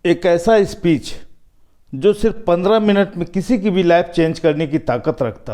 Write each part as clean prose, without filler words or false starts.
एक ऐसा स्पीच जो सिर्फ 15 मिनट में किसी की भी लाइफ चेंज करने की ताकत रखता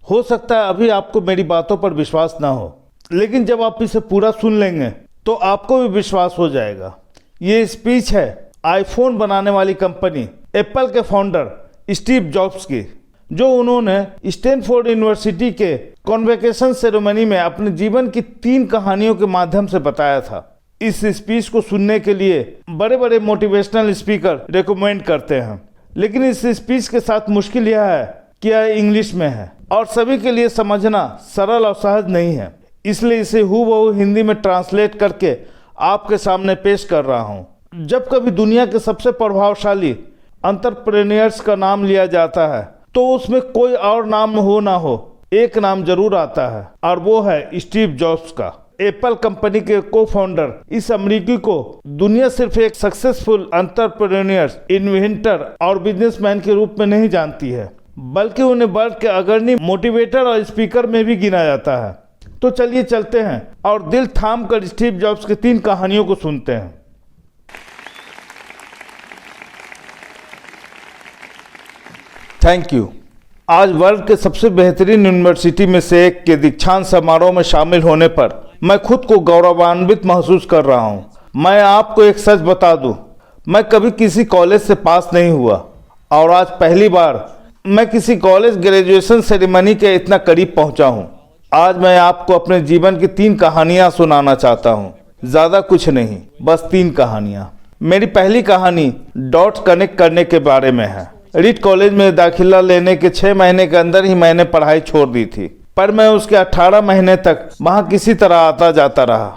हो सकता है अभी आपको मेरी बातों पर विश्वास ना हो, लेकिन जब आप इसे पूरा सुन लेंगे तो आपको भी विश्वास हो जाएगा। ये स्पीच है आईफोन बनाने वाली कंपनी एप्पल के फाउंडर स्टीव जॉब्स की, जो उन्होंने स्टैनफोर्ड यूनिवर्सिटी के कॉन्वोकेशन सेरेमनी में अपने जीवन की 3 कहानियों के माध्यम से बताया था। इस स्पीच को सुनने के लिए बड़े बड़े मोटिवेशनल स्पीकर रेकमेंड करते हैं, लेकिन इस स्पीच के साथ मुश्किल यह है कि यह इंग्लिश में है और सभी के लिए समझना सरल और सहज नहीं है, इसलिए इसे हूबहू हिंदी में ट्रांसलेट करके आपके सामने पेश कर रहा हूँ। जब कभी दुनिया के सबसे प्रभावशाली एंटरप्रेन्योर्स का नाम लिया जाता है तो उसमें कोई और नाम हो ना हो, एक नाम जरूर आता है और वो है स्टीव जॉब्स का। एप्पल कंपनी के को फाउंडर इस अमेरिकी को दुनिया सिर्फ एक सक्सेसफुल एंटरप्रेन्योर, इन्वेंटर और बिजनेसमैन के रूप में नहीं जानती है, बल्कि उन्हें वर्ल्ड के अग्रणी मोटिवेटर और स्पीकर में भी गिना जाता है। तो चलिए चलते हैं और दिल थाम कर स्टीव जॉब्स की 3 कहानियों को सुनते हैं। Thank you. आज वर्ल्ड के सबसे बेहतरीन यूनिवर्सिटी में से एक के दीक्षांत समारोह में शामिल होने पर मैं खुद को गौरवान्वित महसूस कर रहा हूं। मैं आपको एक सच बता दूं, मैं कभी किसी कॉलेज से पास नहीं हुआ और आज पहली बार मैं किसी कॉलेज ग्रेजुएशन सेरेमनी के इतना करीब पहुंचा हूं। आज मैं आपको अपने जीवन की 3 कहानियां सुनाना चाहता हूं, ज़्यादा कुछ नहीं, बस 3 कहानियां। मेरी पहली कहानी डॉट्स कनेक्ट करने के बारे में है। रीड कॉलेज में दाखिला लेने के 6 महीने के अंदर ही मैंने पढ़ाई छोड़ दी थी, पर मैं उसके 18 महीने तक वहाँ किसी तरह आता जाता रहा।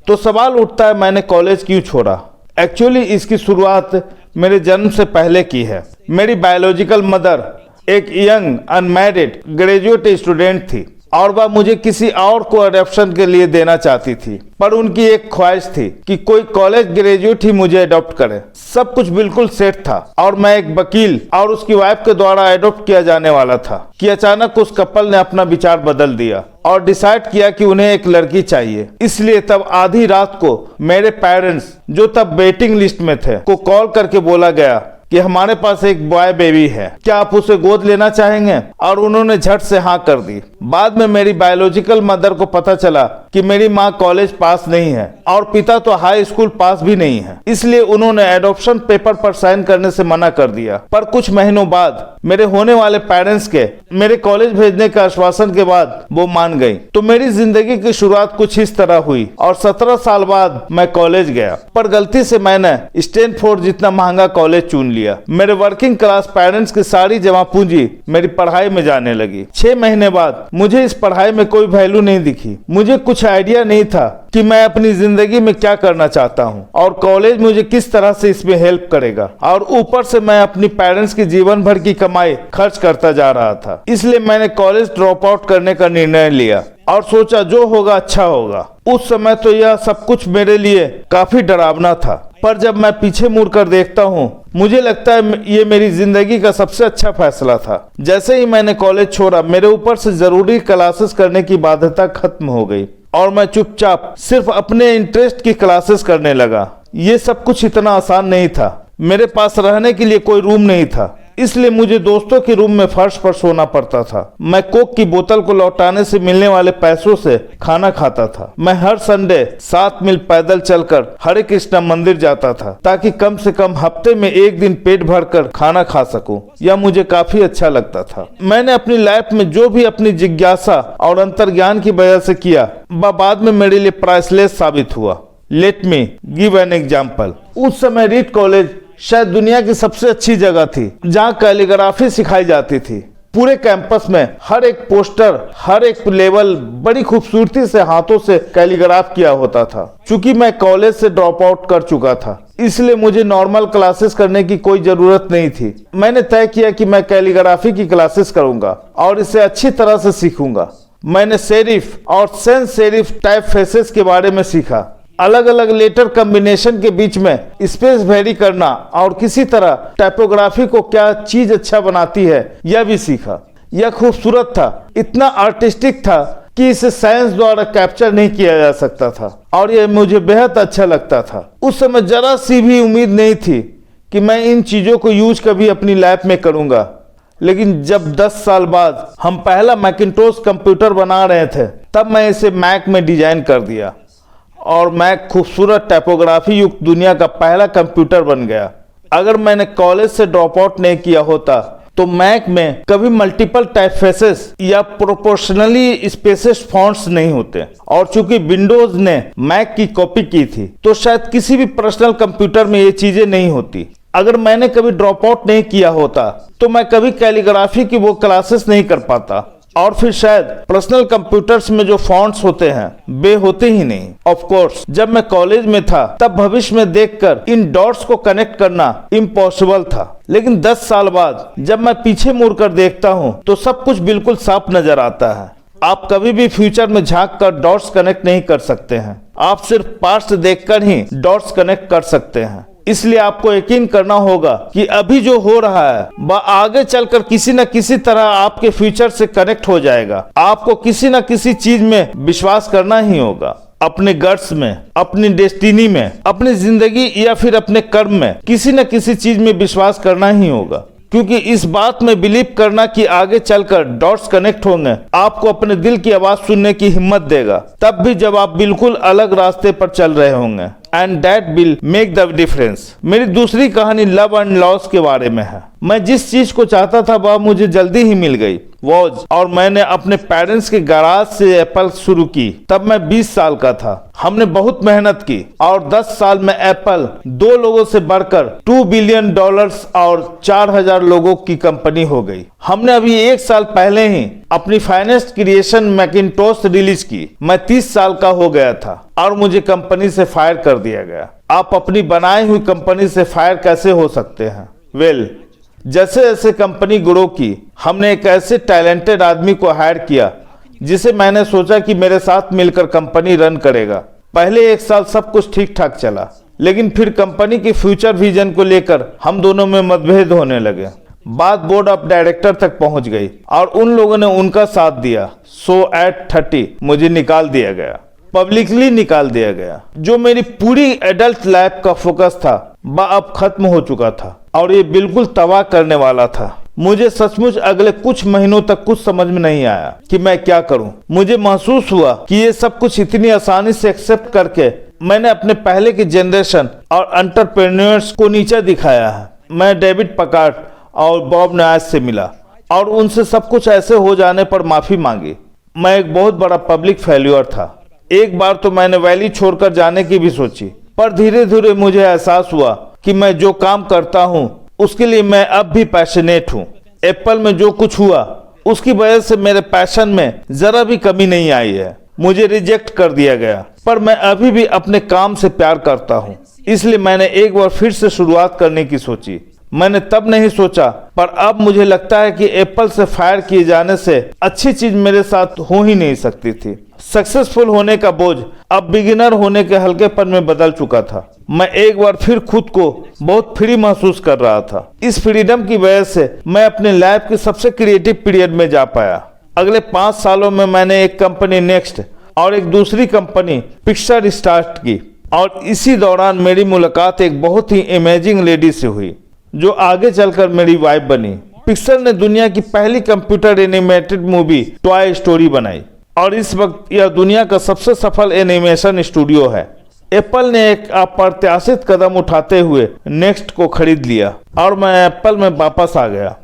तो सवाल उठता है, मैंने कॉलेज क्यों छोड़ा? एक्चुअली इसकी शुरुआत मेरे जन्म से पहले की है। मेरी बायोलॉजिकल मदर एक यंग अनमैरिड ग्रेजुएट स्टूडेंट थी और वह मुझे किसी और को अडॉप्शन के लिए देना चाहती थी, पर उनकी एक ख्वाहिश थी कि कोई कॉलेज ग्रेजुएट ही मुझे अडॉप्ट करे। सब कुछ बिल्कुल सेट था और मैं एक वकील और उसकी वाइफ के द्वारा अडॉप्ट किया जाने वाला था कि अचानक उस कपल ने अपना विचार बदल दिया और डिसाइड किया कि उन्हें एक लड़की चाहिए। इसलिए तब आधी रात को मेरे पेरेंट्स, जो तब वेटिंग लिस्ट में थे, को कॉल करके बोला गया कि हमारे पास एक बॉय बेबी है, क्या आप उसे गोद लेना चाहेंगे? और उन्होंने झट से हाँ कर दी। बाद में मेरी बायोलॉजिकल मदर को पता चला कि मेरी माँ कॉलेज पास नहीं है और पिता तो हाई स्कूल पास भी नहीं है, इसलिए उन्होंने एडॉप्शन पेपर पर साइन करने से मना कर दिया। पर कुछ महीनों बाद मेरे होने वाले पेरेंट्स के मेरे कॉलेज भेजने का आश्वासन के बाद वो मान गई। तो मेरी जिंदगी की शुरुआत कुछ इस तरह हुई और 17 साल बाद मैं कॉलेज गया, पर गलती से मैंने स्टैनफोर्ड जितना महंगा कॉलेज चुन लिया। मेरे वर्किंग क्लास पेरेंट्स की सारी जमा पूंजी मेरी पढ़ाई में जाने लगी। 6 महीने बाद मुझे इस पढ़ाई में कोई वैल्यू नहीं दिखी। मुझे कुछ आइडिया नहीं था कि मैं अपनी जिंदगी में क्या करना चाहता हूँ और कॉलेज मुझे किस तरह से इसमें हेल्प करेगा, और ऊपर से मैं अपनी पेरेंट्स की जीवन भर की कमाई खर्च करता जा रहा था। इसलिए मैंने कॉलेज ड्रॉप आउट करने का निर्णय लिया और सोचा जो होगा अच्छा होगा। उस समय तो यह सब कुछ मेरे लिए काफी डरावना था, पर जब मैं पीछे मुड़कर देखता हूँ मुझे लगता है ये मेरी जिंदगी का सबसे अच्छा फैसला था। जैसे ही मैंने कॉलेज छोड़ा, मेरे ऊपर से जरूरी क्लासेस करने की बाध्यता खत्म हो गई और मैं चुपचाप सिर्फ अपने इंटरेस्ट की क्लासेस करने लगा। ये सब कुछ इतना आसान नहीं था। मेरे पास रहने के लिए कोई रूम नहीं था, इसलिए मुझे दोस्तों के रूम में फर्श पर सोना पड़ता था। मैं कोक की बोतल को लौटाने से मिलने वाले पैसों से खाना खाता था। मैं हर संडे 7 मील पैदल चलकर हरे कृष्णा मंदिर जाता था ताकि कम से कम हफ्ते में 1 दिन पेट भरकर खाना खा सकूं। यह मुझे काफी अच्छा लगता था। मैंने अपनी लाइफ में जो भी अपनी जिज्ञासा और अंतर्ज्ञान की वजह से किया, वह बाद में मेरे लिए प्राइसलेस साबित हुआ। Let me give an example. उस समय रीड कॉलेज शायद दुनिया की सबसे अच्छी जगह थी जहाँ कैलीग्राफी सिखाई जाती थी। पूरे कैंपस में हर एक पोस्टर, हर एक लेवल बड़ी खूबसूरती से हाथों से कैलीग्राफ किया होता था। चूंकि मैं कॉलेज से ड्रॉप आउट कर चुका था, इसलिए मुझे नॉर्मल क्लासेस करने की कोई जरूरत नहीं थी। मैंने तय किया कि मैं कैलीग्राफी की क्लासेस करूंगा और इसे अच्छी तरह से सीखूंगा। मैंने सेरिफ और सेंस सेरिफ टाइप फेसेस के बारे में सीखा, अलग अलग लेटर कॉम्बिनेशन के बीच में स्पेस वेरी करना और किसी तरह टाइपोग्राफी को क्या चीज अच्छा बनाती है यह भी सीखा। यह खूबसूरत था, इतना आर्टिस्टिक था कि इसे साइंस द्वारा कैप्चर नहीं किया जा सकता था और यह मुझे बेहद अच्छा लगता था। उस समय जरा सी भी उम्मीद नहीं थी कि मैं इन चीज़ों को यूज कभी अपनी लैब में करूँगा, लेकिन जब 10 साल बाद हम पहला मैकिंटोश कंप्यूटर बना रहे थे तब मैं इसे मैक में डिजाइन कर दिया और मैक खूबसूरत टाइपोग्राफी युक्त दुनिया का पहला कंप्यूटर बन गया। अगर मैंने कॉलेज से ड्रॉप आउट नहीं किया होता तो मैक में कभी मल्टीपल टाइपफेसेस या प्रोपोर्शनली स्पेसेस फॉन्ट्स नहीं होते, और चूंकि विंडोज ने मैक की कॉपी की थी तो शायद किसी भी पर्सनल कंप्यूटर में ये चीजें नहीं होती। अगर मैंने कभी ड्रॉप आउट नहीं किया होता तो मैं कभी कैलीग्राफी की वो क्लासेस नहीं कर पाता, और फिर शायद पर्सनल कंप्यूटर्स में जो फॉन्ट्स होते हैं वे होते ही नहीं। ऑफ कोर्स जब मैं कॉलेज में था तब भविष्य में देखकर इन डॉट्स को कनेक्ट करना इम्पॉसिबल था, लेकिन 10 साल बाद जब मैं पीछे मुड़कर देखता हूँ तो सब कुछ बिल्कुल साफ नजर आता है। आप कभी भी फ्यूचर में झांक कर डॉट्स कनेक्ट नहीं कर सकते हैं, आप सिर्फ पास्ट देखकर ही डॉट्स कनेक्ट कर सकते हैं। इसलिए आपको यकीन करना होगा कि अभी जो हो रहा है वह आगे चलकर किसी न किसी तरह आपके फ्यूचर से कनेक्ट हो जाएगा। आपको किसी न किसी चीज में विश्वास करना ही होगा, अपने गट्स में, अपनी डेस्टिनी में, अपनी जिंदगी या फिर अपने कर्म में किसी न किसी चीज में विश्वास करना ही होगा, क्योंकि इस बात में बिलीव करना कि आगे चलकर डॉट्स कनेक्ट होंगे आपको अपने दिल की आवाज सुनने की हिम्मत देगा, तब भी जब आप बिल्कुल अलग रास्ते पर चल रहे होंगे। And that will make the difference. मेरी दूसरी कहानी लव एंड लॉस के बारे में है। मैं जिस चीज को चाहता था वह मुझे जल्दी ही मिल गई और मैंने अपने पेरेंट्स के गैराज से एप्पल शुरू की। तब मैं 20 साल का था। हमने बहुत मेहनत की और 10 साल में एप्पल 2 लोगों से बढ़कर $2 बिलियन और 4000 लोगों की कंपनी हो गई। हमने अभी 1 साल पहले ही अपनी फाइनेस्ट क्रिएशन मैकिंटोश रिलीज की। मैं 30 साल का हो गया था और मुझे कंपनी से फायर कर दिया गया। आप अपनी बनाई हुई कंपनी से फायर कैसे हो सकते हैं? जैसे जैसे कंपनी ग्रो की, हमने एक ऐसे टैलेंटेड आदमी को हायर किया जिसे मैंने सोचा कि मेरे साथ मिलकर कंपनी रन करेगा। पहले 1 साल सब कुछ ठीक ठाक चला, लेकिन फिर कंपनी के फ्यूचर विजन को लेकर हम दोनों में मतभेद होने लगे। बात बोर्ड ऑफ डायरेक्टर तक पहुंच गई और उन लोगों ने उनका साथ दिया। सो एट 30 मुझे निकाल दिया गया, पब्लिकली निकाल दिया गया। जो मेरी पूरी एडल्ट लाइफ का फोकस था वह अब खत्म हो चुका था और ये बिल्कुल तबाह करने वाला था। मुझे सचमुच अगले कुछ महीनों तक कुछ समझ में नहीं आया कि मैं क्या करूं। मुझे महसूस हुआ कि ये सब कुछ इतनी आसानी से एक्सेप्ट करके मैंने अपने पहले की जनरेशन और एंटरप्रेन्योर्स को नीचा दिखाया है। मैं डेविड पकार्ड और बॉब नॉयस से मिला और उनसे सब कुछ ऐसे हो जाने पर माफी मांगी। मैं एक बहुत बड़ा पब्लिक फेल्यूर था। एक बार तो मैंने वैली छोड़कर जाने की भी सोची, पर धीरे धीरे मुझे एहसास हुआ कि मैं जो काम करता हूँ उसके लिए मैं अब भी पैशनेट हूँ। एप्पल में जो कुछ हुआ उसकी वजह से मेरे पैशन में जरा भी कमी नहीं आई है। मुझे रिजेक्ट कर दिया गया, पर मैं अभी भी अपने काम से प्यार करता हूँ। इसलिए मैंने एक बार फिर से शुरुआत करने की सोची। मैंने तब नहीं सोचा, पर अब मुझे लगता है कि एप्पल से फायर किए जाने से अच्छी चीज मेरे साथ हो ही नहीं सकती थी। सक्सेसफुल होने का बोझ अब बिगिनर होने के हल्केपन में बदल चुका था। मैं एक बार फिर खुद को बहुत फ्री महसूस कर रहा था। इस फ्रीडम की वजह से मैं अपने लाइफ के सबसे क्रिएटिव पीरियड में जा पाया। अगले 5 सालों में मैंने एक कंपनी नेक्स्ट और एक दूसरी कंपनी पिक्सर स्टार्ट की, और इसी दौरान मेरी मुलाकात एक बहुत ही अमेजिंग लेडी से हुई जो आगे चलकर मेरी वाइफ बनी। पिक्सर ने दुनिया की पहली computer animated movie toy story बनाई और इस वक्त यह दुनिया का सबसे सफल एनिमेशन स्टूडियो है। एप्पल ने एक अप्रत्याशित कदम उठाते हुए नेक्स्ट को खरीद लिया और मैं एप्पल में वापस आ गया।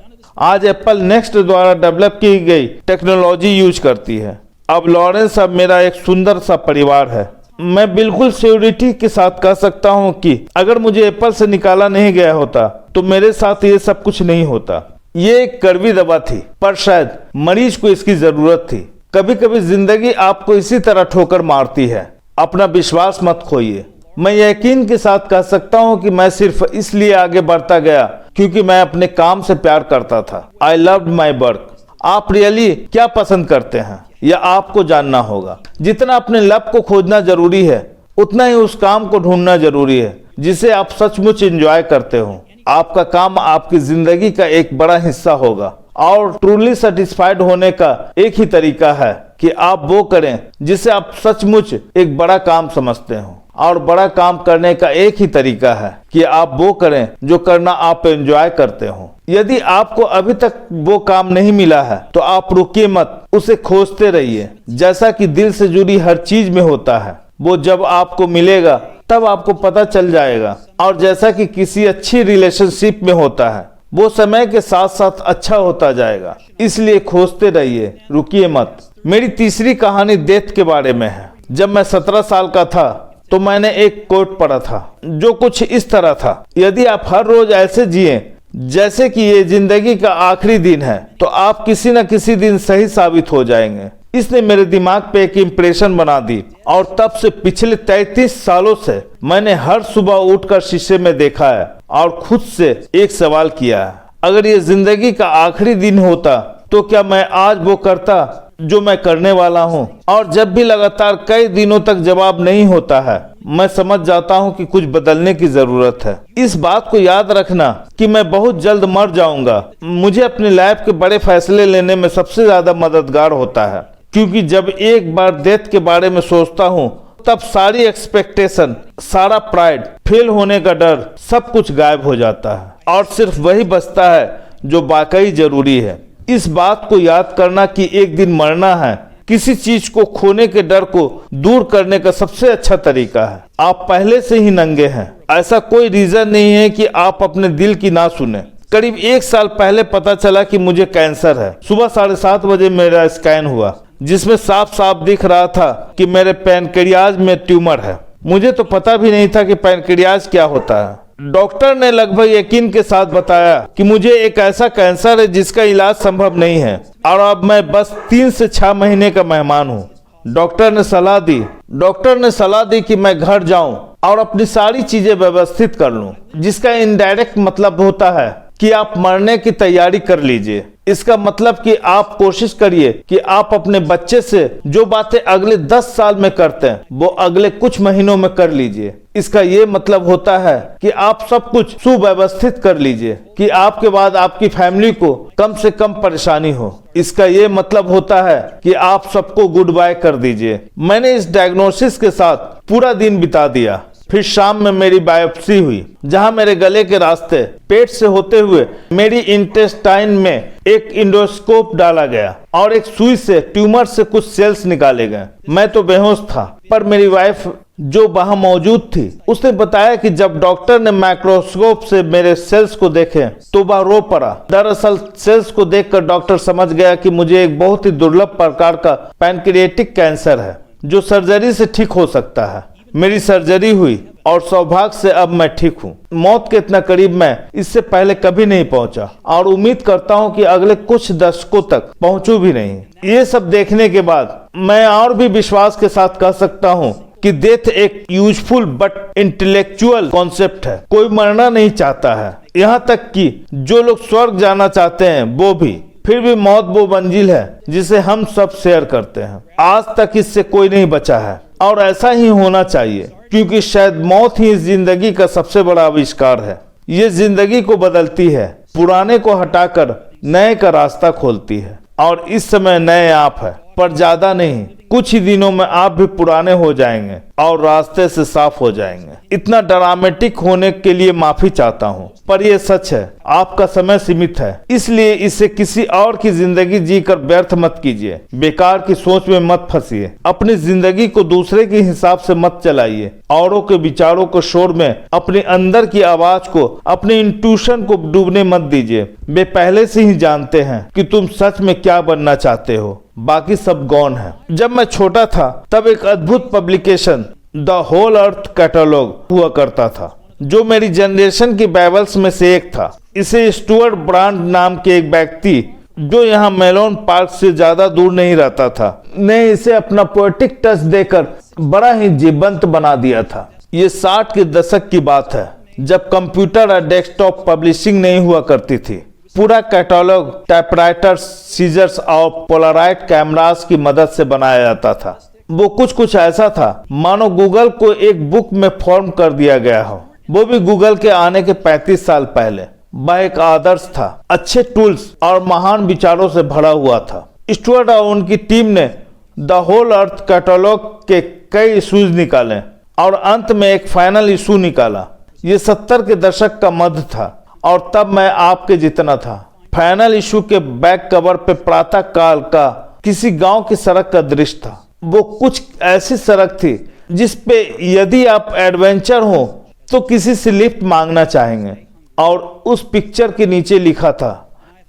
आज एप्पल नेक्स्ट द्वारा डेवलप की गई टेक्नोलॉजी यूज करती है। अब लॉरेंस अब मेरा एक सुंदर सा परिवार है। मैं बिल्कुल श्योरिटी के साथ कह सकता हूं कि अगर मुझे एप्पल से निकाला नहीं गया होता तो मेरे साथ ये सब कुछ नहीं होता। ये एक कड़वी दवा थी, पर शायद मरीज को इसकी जरूरत थी। कभी कभी जिंदगी आपको इसी तरह ठोकर मारती है। अपना विश्वास मत खोइए। मैं यकीन के साथ कह सकता हूं कि मैं सिर्फ इसलिए आगे बढ़ता गया क्योंकि मैं अपने काम से प्यार करता था। I loved my work. आप रियली क्या पसंद करते हैं यह आपको जानना होगा। जितना अपने लव को खोजना जरूरी है उतना ही उस काम को ढूंढना जरूरी है जिसे आप सचमुच एंजॉय करते हो। आपका काम आपकी जिंदगी का एक बड़ा हिस्सा होगा और ट्रूली सेटिस्फाइड होने का एक ही तरीका है कि आप वो करें जिसे आप सचमुच एक बड़ा काम समझते हो। और बड़ा काम करने का एक ही तरीका है कि आप वो करें जो करना आप एंजॉय करते हो। यदि आपको अभी तक वो काम नहीं मिला है तो आप रुकिए मत, उसे खोजते रहिए। जैसा कि दिल से जुड़ी हर चीज में होता है, वो जब आपको मिलेगा तब आपको पता चल जाएगा। और जैसा कि किसी अच्छी रिलेशनशिप में होता है, वो समय के साथ साथ अच्छा होता जाएगा। इसलिए खोजते रहिए, रुकिए मत। मेरी तीसरी कहानी डेथ के बारे में है। जब मैं 17 साल का था तो मैंने एक कोट पढ़ा था जो कुछ इस तरह था, यदि आप हर रोज ऐसे जिए जैसे कि ये जिंदगी का आखिरी दिन है तो आप किसी न किसी दिन सही साबित हो जाएंगे। इसने मेरे दिमाग पे एक इम्प्रेशन बना दी और तब से पिछले 33 सालों से मैंने हर सुबह उठकर शीशे में देखा है और खुद से एक सवाल किया है, अगर ये जिंदगी का आखिरी दिन होता तो क्या मैं आज वो करता जो मैं करने वाला हूँ। और जब भी लगातार कई दिनों तक जवाब नहीं होता है, मैं समझ जाता हूँ कि कुछ बदलने की जरूरत है। इस बात को याद रखना कि मैं बहुत जल्द मर जाऊंगा मुझे अपनी लाइफ के बड़े फैसले लेने में सबसे ज्यादा मददगार होता है, क्योंकि जब एक बार डेथ के बारे में सोचता हूँ तब सारी एक्सपेक्टेशन, सारा प्राइड, फेल होने का डर, सब कुछ गायब हो जाता है और सिर्फ वही बचता है जो वाकई जरूरी है। इस बात को याद करना कि एक दिन मरना है, किसी चीज को खोने के डर को दूर करने का सबसे अच्छा तरीका है। आप पहले से ही नंगे हैं, ऐसा कोई रीजन नहीं है कि आप अपने दिल की ना सुने। करीब 1 साल पहले पता चला कि मुझे कैंसर है। सुबह 7:30 बजे मेरा स्कैन हुआ जिसमें साफ साफ दिख रहा था कि मेरे पैनक्रियाज में ट्यूमर है। मुझे तो पता भी नहीं था कि पैनक्रियाज क्या होता है। डॉक्टर ने लगभग यकीन के साथ बताया कि मुझे एक ऐसा कैंसर है जिसका इलाज संभव नहीं है और अब मैं बस 3 से 6 महीने का मेहमान हूँ। डॉक्टर ने सलाह दी कि मैं घर जाऊं और अपनी सारी चीजें व्यवस्थित कर लूं, जिसका इनडायरेक्ट मतलब होता है कि आप मरने की तैयारी कर लीजिए। इसका मतलब कि आप कोशिश करिए कि आप अपने बच्चे से जो बातें अगले 10 साल में करते हैं वो अगले कुछ महीनों में कर लीजिए। इसका ये मतलब होता है कि आप सब कुछ सुव्यवस्थित कर लीजिए कि आपके बाद आपकी फैमिली को कम से कम परेशानी हो। इसका ये मतलब होता है कि आप सबको गुड बाय कर दीजिए। मैंने इस डायग्नोसिस के साथ पूरा दिन बिता दिया। फिर शाम में मेरी बायोप्सी हुई, जहां मेरे गले के रास्ते पेट से होते हुए मेरी इंटेस्टाइन में एक इंडोस्कोप डाला गया और एक सुई से ट्यूमर से कुछ सेल्स निकाले गए। मैं तो बेहोश था, पर मेरी वाइफ जो वहां मौजूद थी उसने बताया कि जब डॉक्टर ने माइक्रोस्कोप से मेरे सेल्स को देखे तो वह रो पड़ा। दरअसल सेल्स को देखकर डॉक्टर समझ गया कि मुझे एक बहुत ही दुर्लभ प्रकार का पैनक्रिएटिक कैंसर है जो सर्जरी से ठीक हो सकता है। मेरी सर्जरी हुई और सौभाग्य से अब मैं ठीक हूँ। मौत के इतना करीब मैं इससे पहले कभी नहीं पहुंचा और उम्मीद करता हूँ कि अगले कुछ दशकों तक पहुंचूं भी नहीं। ये सब देखने के बाद मैं और भी विश्वास के साथ कह सकता हूँ कि डेथ एक यूजफुल बट इंटेलेक्चुअल कॉन्सेप्ट है। कोई मरना नहीं चाहता है, यहाँ तक कि जो लोग स्वर्ग जाना चाहते हैं वो भी। फिर भी मौत वो मंजिल है जिसे हम सब शेयर करते हैं। आज तक इससे कोई नहीं बचा है और ऐसा ही होना चाहिए, क्योंकि शायद मौत ही इस जिंदगी का सबसे बड़ा आविष्कार है। ये जिंदगी को बदलती है, पुराने को हटाकर नए का रास्ता खोलती है। और इस समय नए आप है, पर ज्यादा नहीं। कुछ ही दिनों में आप भी पुराने हो जाएंगे और रास्ते से साफ हो जाएंगे। इतना ड्रामेटिक होने के लिए माफी चाहता हूँ, पर यह सच है। आपका समय सीमित है, इसलिए इसे किसी और की जिंदगी जीकर व्यर्थ मत कीजिए। बेकार की सोच में मत फंसिए। अपनी जिंदगी को दूसरे के हिसाब से मत चलाइए। औरों के विचारों को शोर में अपने अंदर की आवाज को, अपने इंट्यूशन को डूबने मत दीजिए। वे पहले से ही जानते हैं कि तुम सच में क्या बनना चाहते हो, बाकी सब गौन है। जब मैं छोटा था तब एक अद्भुत publication the whole earth catalog हुआ करता था, जो मेरी जनरेशन की बाइबल्स में से एक था। इसे स्टुअर्ट ब्रांड नाम के एक व्यक्ति, जो यहाँ मेलोन पार्क से ज्यादा दूर नहीं रहता था, ने इसे अपना पोएटिक टच देकर बड़ा ही जीवंत बना दिया था। ये 60 के दशक की बात है, जब कंप्यूटर और डेस्कटॉप पब्लिशिंग नहीं हुआ करती थी। पूरा कैटलॉग टाइपराइटर, सीजर्स और पोलराइड कैमरास की मदद से बनाया जाता था। वो कुछ ऐसा था मानो गूगल को एक बुक में फॉर्म कर दिया गया हो, वो भी गूगल के आने के 35 साल पहले। वह एक आदर्श था, अच्छे टूल्स और महान विचारों से भरा हुआ था। स्टुअर्ट और उनकी टीम ने द होल अर्थ कैटलॉग के कई इश्यूज निकाले और अंत में एक फाइनल इशू निकाला। ये 70 के दशक का मध्य था और तब मैं आपके जितना था। फाइनल इशू के बैक कवर पे प्रातः काल का किसी गांव की सड़क का दृश्य था। वो कुछ ऐसी सड़क थी जिस पे यदि आप एडवेंचर हो तो किसी से लिफ्ट मांगना चाहेंगे, और उस पिक्चर के नीचे लिखा था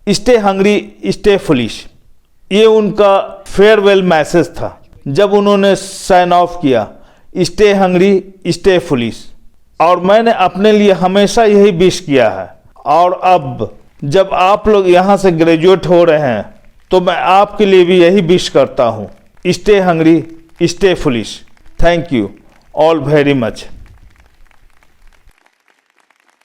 स्टे हंग्री स्टे फुलिश। ये उनका फेयरवेल मैसेज था जब उन्होंने साइन ऑफ किया, स्टे हंग्री स्टे फुलिश। और मैंने अपने लिए हमेशा यही विश किया है, और अब जब आप लोग यहाँ से ग्रेजुएट हो रहे हैं तो मैं आपके लिए भी यही विश करता हूँ, stay hungry stay foolish. Thank you all very much.